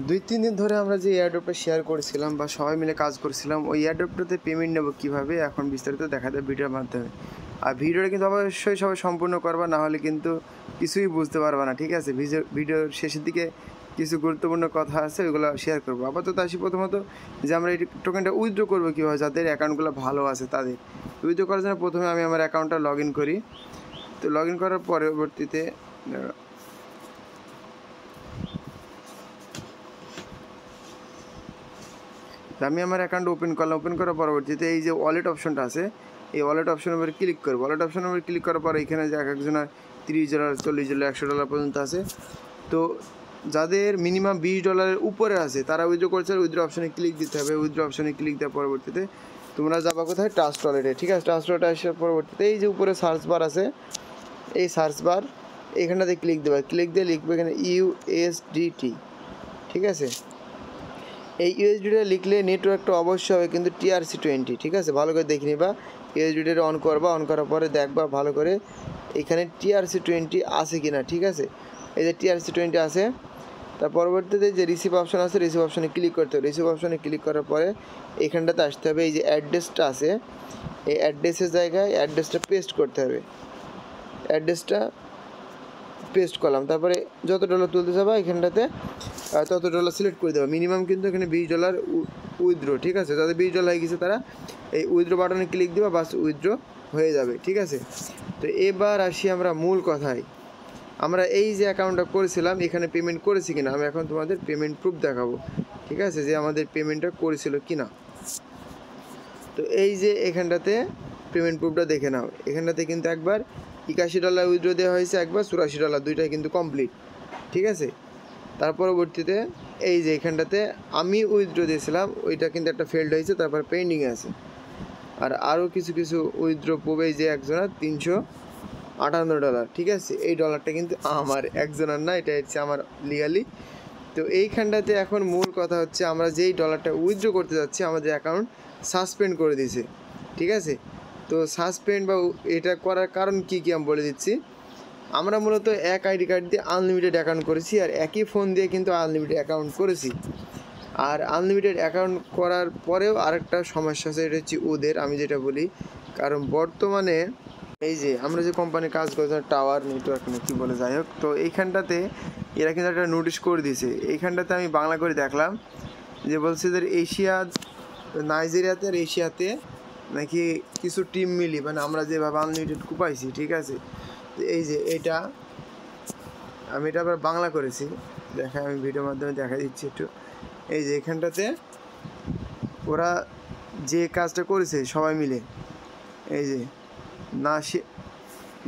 2-3 দিন ধরে আমরা যে এয়ারড্রপটা শেয়ার করেছিলাম বা সবাই মিলে কাজ করছিলাম, ওই এয়ারড্রপটাতে পেমেন্ট নেব কীভাবে এখন বিস্তারিত দেখা যায় ভিডিওর মাধ্যমে। আর ভিডিওটা কিন্তু অবশ্যই সবাই সম্পূর্ণ করবা, না হলে কিন্তু কিছুই বুঝতে পারবা না, ঠিক আছে। ভিডিওর শেষের দিকে কিছু গুরুত্বপূর্ণ কথা আছে, ওইগুলো শেয়ার করবো। আপাতত আসি প্রথমত যে আমরা এই টোকেনটা উইথড্র করবো কীভাবে, যাদের অ্যাকাউন্টগুলো ভালো আছে তাদের। উইথড্র করার জন্য প্রথমে আমি আমার অ্যাকাউন্টটা লগ ইন করি। তো লগ ইন করার পরবর্তীতে আমি আমার অ্যাকাউন্ট ওপেন করলাম। ওপেন করার পরবর্তীতে এই যে ওয়ালেট অপশনটা আছে, এই ওয়ালেট অপশনের উপরে ক্লিক করবো। ওয়ালেট অপশনের উপরে ক্লিক করার পরে এখানে যে একজনের $30, $40, $100 পর্যন্ত আছে। তো যাদের মিনিমাম $20 উপরে আছে তারা উইথড্র করছে, উইথড্র অপশনে ক্লিক দিতে হবে। উইথড্র অপশনে ক্লিক দেওয়ার পরবর্তীতে তোমরা যাবা কোথায়, ট্রাস্ট ওয়ালেটে, ঠিক আছে। ট্রাস্ট ওয়ালেটে আসার পরবর্তীতে এই যে উপরে সার্চ বার আছে, এই সার্চ বার এখানটাতে ক্লিক দেবে। ক্লিক দিয়ে লিখবে এখানে USDT, ঠিক আছে। এই ইউএসডিটা লিখলে নেটওয়ার্কটা অবশ্যই হবে কিন্তু TRC20, ঠিক আছে। ভালো করে দেখে নিবা, ইউএসডিটা অন করবা। অন করার পরে দেখবা ভালো করে এখানে TRC20 আছে কি না, ঠিক আছে। এই যে TRC20 আছে। তার পরবর্তীতে যে রিসিভ অপশন আছে, রিসিভ অপশনে ক্লিক করতে হবে। রিসিভ অপশনে ক্লিক করার পরে এখানটাতে আসতে হবে। এই যে অ্যাড্রেসটা আছে, এই অ্যাড্রেসের জায়গায় অ্যাড্রেসটা পেস্ট করতে হবে। অ্যাড্রেসটা পেস্ট করলাম। তারপরে যত ডলার তুলতে যাবা এখানটাতে তত ডলার সিলেক্ট করে দেবো। মিনিমাম কিন্তু এখানে $20 উইথড্র, ঠিক আছে। যাদের $20 হয়ে গেছে তারা এই উইথড্র বাটনে ক্লিক দেবা, বাস উইথড্র হয়ে যাবে, ঠিক আছে। তো এবার আসি আমরা মূল কথায়। আমরা এই যে অ্যাকাউন্টটা করেছিলাম এখানে পেমেন্ট করেছি কিনা, আমি এখন তোমাদের পেমেন্ট প্রুফ দেখাবো, ঠিক আছে, যে আমাদের পেমেন্টটা করেছিল কিনা। তো এই যে এখানটাতে পেমেন্ট প্রুফটা দেখে নাও। এখানটাতে কিন্তু একবার $81 উইথড্র দেওয়া হয়েছে, একবার $84, দুইটাই কিন্তু কমপ্লিট, ঠিক আছে। তার পরবর্তীতে এই যে এখানটাতে আমি উইথড্র দিয়েছিলাম ওইটা কিন্তু একটা ফেল্ড হয়েছে, তারপর পেন্ডিংয়ে আছে। আর আরও কিছু উইথড্র প্রুফ, এই যে একজনের $358, ঠিক আছে। এই ডলারটা কিন্তু আমার একজনের না, এটা হচ্ছে আমার লিগালি। তো এইখানটাতে এখন মূল কথা হচ্ছে আমরা যেই ডলারটা উইথড্র করতে যাচ্ছি আমাদের অ্যাকাউন্ট সাসপেন্ড করে দিয়েছে, ঠিক আছে। তো সাসপেন্ড বা এটা করার কারণ কী আমি বলে দিচ্ছি। আমরা মূলত এক আইডি কার্ড দিয়ে আনলিমিটেড অ্যাকাউন্ট করেছি, আর একই ফোন দিয়ে কিন্তু আনলিমিটেড অ্যাকাউন্ট করেছি। আর আনলিমিটেড অ্যাকাউন্ট করার পরেও আরেকটা সমস্যা আছে, এটা হচ্ছে ওদের, আমি যেটা বলি, কারণ বর্তমানে এই যে আমরা যে কোম্পানির কাজ করছি টাওয়ার নেটওয়ার্ক না কী বলে, যাই হোক, তো এইখানটাতে এরা কিন্তু একটা নোটিশ করে দিয়েছে। এইখানটাতে আমি বাংলা করে দেখলাম যে বলছে যে নাইজেরিয়াতে আর এশিয়াতে নাকি কিছু টিম মিলি, মানে আমরা যেভাবে আনলিমিটেড কুপাইছি, ঠিক আছে। এই যে এটা আমি এটা আবার বাংলা করেছি, আমি ভিডিওর মাধ্যমে দেখা দিচ্ছি একটু। এই যে এখানটাতে ওরা যে কাজটা করেছে সবাই মিলে, এই যে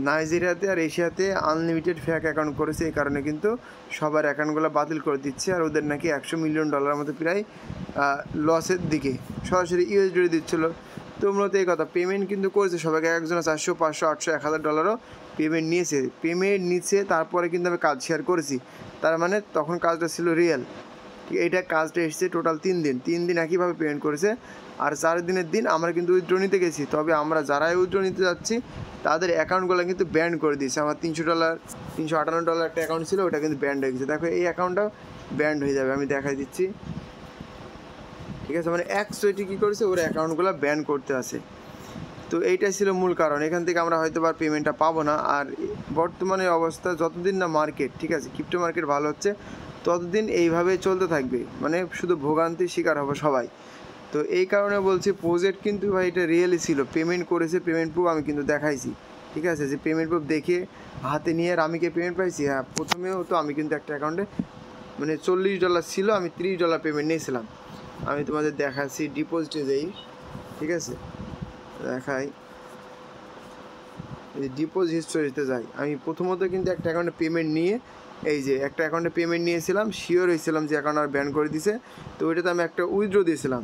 নাইজেরিয়াতে আর এশিয়াতে আনলিমিটেড ফেক অ্যাকাউন্ট করেছে, এই কারণে কিন্তু সবার অ্যাকাউন্টগুলো বাতিল করে দিচ্ছে। আর ওদের নাকি $100 মিলিয়ন মতো প্রায় লসের দিকে সরাসরি ইউএসডি দিচ্ছিলো। তো মূলত এই কথা, পেমেন্ট কিন্তু করেছে সবাইকে, একজনের $400, $500, $800, $1000 পেমেন্ট নিয়েছে। তারপরে কিন্তু আমি কাজ শেয়ার করেছি, তার মানে তখন কাজটা ছিল রিয়েল। এইটা কাজটা এসেছে টোটাল 3 দিন একইভাবে পেমেন্ট করেছে। আর 4 দিনের দিন আমরা কিন্তু উইথড্র নিতে গেছি, তবে আমরা যারাই উইথড্র নিতে যাচ্ছি তাদের অ্যাকাউন্টগুলো কিন্তু ব্যান্ড করে দিয়েছে। আমার $300, $358 একটা অ্যাকাউন্ট ছিল, ওটা কিন্তু ব্যান্ড হয়ে গেছে। দেখো এই অ্যাকাউন্টটাও ব্যান্ড হয়ে যাবে, আমি দেখাই দিচ্ছি, ঠিক আছে। মানে একসাথে কী করেছে, ওরা অ্যাকাউন্টগুলো ব্যান করতে আসে। তো এইটাই ছিল মূল কারণ, এখান থেকে আমরা হয়তো বা পেমেন্টটা পাবো না। আর বর্তমানে অবস্থা যতদিন না মার্কেট, ঠিক আছে, ক্রিপ্টো মার্কেট ভালো হচ্ছে ততদিন এইভাবে চলতে থাকবে, মানে শুধু ভোগান্তির শিকার হবে সবাই। তো এই কারণে বলছি প্রজেক্ট কিন্তু ভাই এটা রিয়েলি ছিল, পেমেন্ট করেছে, পেমেন্ট প্রুফ আমি কিন্তু দেখাইছি, ঠিক আছে। যে পেমেন্ট প্রুফ দেখে হাতে নিয়ে রামিকে পেমেন্ট পাইছি। হ্যাঁ, প্রথমেও তো আমি কিন্তু একটা অ্যাকাউন্টে মানে $40 ছিল, আমি $30 পেমেন্ট নিয়েছিলাম। আমি তোমাদের দেখাচ্ছি, ডিপোজিটে যাই, ঠিক আছে, দেখাই, ডিপোজিট হিস্টোরিতে যাই। আমি প্রথমত কিন্তু একটা অ্যাকাউন্টে পেমেন্ট নিয়ে, এই যে একটা অ্যাকাউন্টে পেমেন্ট নিয়েছিলাম, শিওর হয়েছিলাম যে অ্যাকাউন্ট আর ব্যান করে দিছে। তো ওইটাতে আমি একটা উইথড্র দিয়েছিলাম,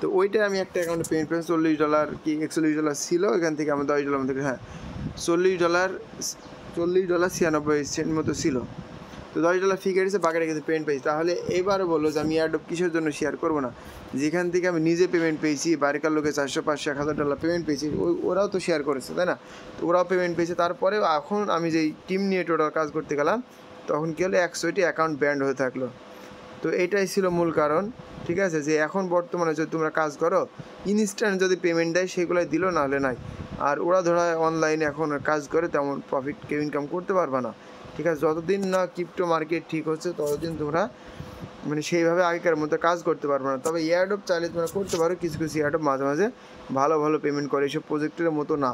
তো ওইটাই আমি একটা অ্যাকাউন্টে পেমেন্ট পেয়েছি। $40 কি $41 ছিল, এখান থেকে আমার $10 মতো, হ্যাঁ $40.96 মতো ছিল। তো $10 ফি কেটেছে, বাকিটা কিন্তু পেমেন্ট পেয়েছি। তাহলে এবার বলো যে আমি এয়ারড্রপ কিসের জন্য শেয়ার করবো না, যেখান থেকে আমি নিজে পেমেন্ট পেয়েছি, বাড়িকার লোকে $400, $500, $1000 পেমেন্ট পেয়েছি, ওরাও তো শেয়ার করেছে, তাই না। তো ওরাও পেমেন্ট পেয়েছে। তারপরেও এখন আমি যেই টিম নিয়ে টোটাল কাজ করতে গেলাম তখন কী হলো, 100টি অ্যাকাউন্ট ব্যান্ড হয়ে থাকলো। তো এটাই ছিল মূল কারণ, ঠিক আছে, যে এখন বর্তমানে যদি তোমরা কাজ করো ইনস্ট্যান্ট যদি পেমেন্ট দেয় সেগুলোই দিল, নাহলে নাই। আর ওরা ধরা অনলাইনে এখন কাজ করে তেমন প্রফিট কেউ ইনকাম করতে পারবে না, ঠিক আছে। যতদিন না ক্রিপ্টো মার্কেট ঠিক হচ্ছে ততদিন তোমরা মানে সেইভাবে আগেকার মতো কাজ করতে পারবে না। তবে এয়ারড্রপ চাইলে তোমরা করতে পারো, কিছু কিছু এয়ারড্রপ মাঝে মাঝে ভালো ভালো পেমেন্ট করে, এইসব প্রজেক্টের মতো না,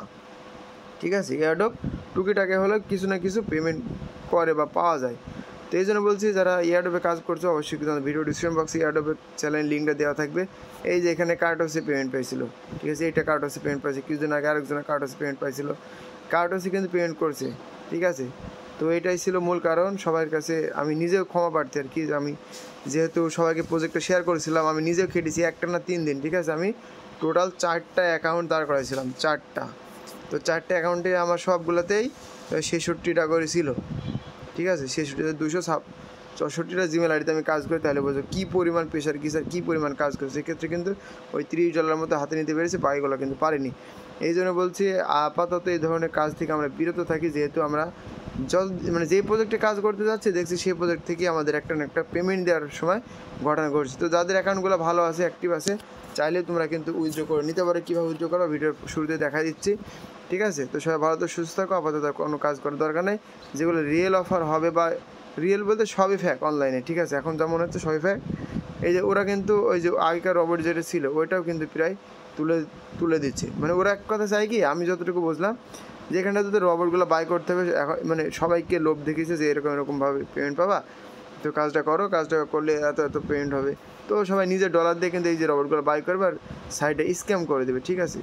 ঠিক আছে। এয়ারড্রপ টুকিটাকে হলেও কিছু না কিছু পেমেন্ট করে বা পাওয়া যায়। তো এই জন্য বলছি যারা এয়ারড্রপে কাজ করছো অবশ্যই কিন্তু ভিডিও ডিসক্রিপশন বক্সে এয়ারড্রপের চ্যানেল লিঙ্কটা দেওয়া থাকবে। এই যে এখানে কার্টসে পেমেন্ট পাইছিল, ঠিক আছে, এইটা কার্টসে পেমেন্ট পাইছে, কিছুদিন আগে আরেকজনের কার্টসে পেমেন্ট পাইছিল, কার্টসে কিন্তু পেমেন্ট করছে, ঠিক আছে। তো এটাই ছিল মূল কারণ। সবার কাছে আমি নিজেও ক্ষমা প্রার্থী আর কি, আমি যেহেতু সবাইকে প্রজেক্টটা শেয়ার করেছিলাম, আমি নিজেও খেটেছি একটা না 3 দিন, ঠিক আছে। আমি টোটাল 4টা অ্যাকাউন্ট দাঁড় করাইছিলাম, 4টা। তো 4টে অ্যাকাউন্টে আমার সবগুলোতেই 66টা করে ছিল, ঠিক আছে। 66টা 264টা জিমেল আইডিতে আমি কাজ করি, তাহলে বোঝো কী পরিমাণ প্রেশার, কি স্যার কী পরিমাণ কাজ করে। সেক্ষেত্রে কিন্তু ওই $30 মতো হাতে নিতে পেরেছি, বাকিগুলো কিন্তু পারিনি। এই জন্য বলছি আপাতত এই ধরনের কাজ থেকে আমরা বিরত থাকি, যেহেতু আমরা মানে যেই প্রজেক্টে কাজ করতে যাচ্ছি দেখছি সেই প্রজেক্ট থেকে আমাদের একটা না একটা পেমেন্ট দেওয়ার সময় ঘটনা ঘটছে। তো যাদের অ্যাকাউন্টগুলো ভালো আছে, অ্যাক্টিভ আছে, চাইলে তোমরা কিন্তু উইথড্র করে নিতে পারো। কীভাবে উইথড্র করো ভিডিওর শুরুতে দেখা দিচ্ছি, ঠিক আছে। তো সবাই ভালো তো সুস্থ থাকো, আপাতত কোনো কাজ করার দরকার নেই। যেগুলো রিয়েল অফার হবে বা রিয়েল বলতে সবই ফ্যাক অনলাইনে, ঠিক আছে, এখন যেমন হচ্ছে সবই ফ্যাক। এই যে ওরা কিন্তু ওই যে আগেকার রবট যেটা ছিল ওইটাও কিন্তু প্রায় তুলে দিচ্ছে। মানে ওরা এক কথা চাই কি, আমি যতটুকু বুঝলাম, যেখানটা তোদের রবটগুলো বাই করতে হবে, এখন মানে সবাইকে লোভ দেখিয়েছে যে এরকমভাবে পেমেন্ট পাবা, তো কাজটা করো, কাজটা করলে এত এত পেমেন্ট হবে। তো সবাই নিজের ডলার দিয়ে কিন্তু এই যে রবটগুলো বাই করবে আর সাইডে স্ক্যাম করে দেবে, ঠিক আছে।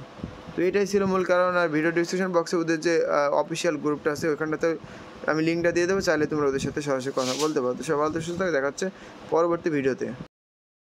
তো এটাই ছিল মূল কারণ। আর ভিডিও ডিসক্রিপশন বক্সে ওদের যে অফিসিয়াল গ্রুপটা আছে ওইখানটাতে আমি লিঙ্কটা দিয়ে দেবো, চাইলে তোমরা ওদের সাথে সরাসরি কথা বলতে পারো। তো সবাই ভালো সুস্থ থাকে, দেখাচ্ছে পরবর্তী ভিডিওতে।